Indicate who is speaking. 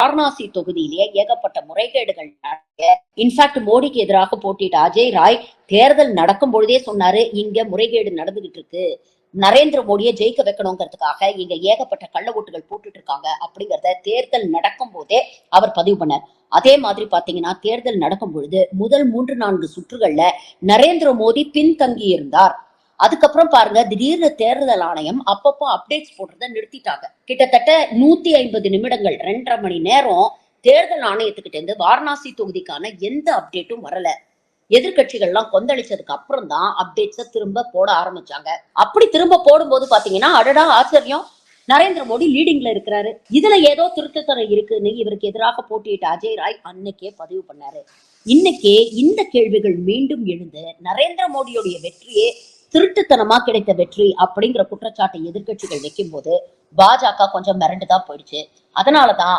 Speaker 1: வாரணாசி தொகுதியிலேயே ஏகப்பட்ட முறைகேடுகள். இன்ஃபேக்ட் மோடிக்கு எதிராக போட்டியிட்ட அஜய் ராய் தேர்தல் நடக்கும் பொழுதே சொன்னாரு, இங்க முறைகேடு நடந்துகிட்டு இருக்கு, நரேந்திர மோடியை ஜெயிக்க வைக்கணுங்கிறதுக்காக இங்க ஏகப்பட்ட கள்ள ஓட்டுகள் போட்டுட்டு இருக்காங்க அப்படிங்கறத தேர்தல் நடக்கும் போதே அவர் பதிவு பண்ணார். அதே மாதிரி பாத்தீங்கன்னா தேர்தல் நடக்கும் பொழுது முதல் 3-4 சுற்றுகள்ல நரேந்திர மோடி பின்தங்கி இருந்தார். அதுக்கப்புறம் பாருங்க, திடீர்னு தேர்தல் ஆணையம் அப்பப்போ அப்டேட்ஸ் போடுறத நிறுத்திட்டாங்க. கிட்டத்தட்ட 150 நிமிடங்கள் 2.5 மணி நேரம் தேர்தல் ஆணையத்துக்கிட்ட இருந்து வாரணாசி தொகுதிக்கான எந்த அப்டேட்டும் வரல. எதிர்கட்சிகள்லாம் கொந்தளிச்சதுக்கு அப்புறம் தான் அப்டேட்ஸ திரும்ப போட ஆரம்பிச்சாங்க. அப்படி திரும்ப போடும்போது பாத்தீங்கன்னா, அடடா ஆச்சரியம், நரேந்திர மோடி லீடிங்ல இருக்கிறாரு, இதுல ஏதோ திருட்டுத்தனம் இருக்குன்னு இவருக்கு எதிராக போட்டியிட்ட அஜய் ராய் அன்னைக்கே பதிவு பண்ணாரு. இன்னைக்கே இந்த கேள்விகள் மீண்டும் எழுந்து நரேந்திர மோடியுடைய வெற்றியே திருட்டுத்தனமா கிடைத்த வெற்றி அப்படிங்கிற குற்றச்சாட்டை எதிர்கட்சிகள் வைக்கும் போது பாஜக கொஞ்சம் மிரண்டுதான் போயிடுச்சு. அதனாலதான்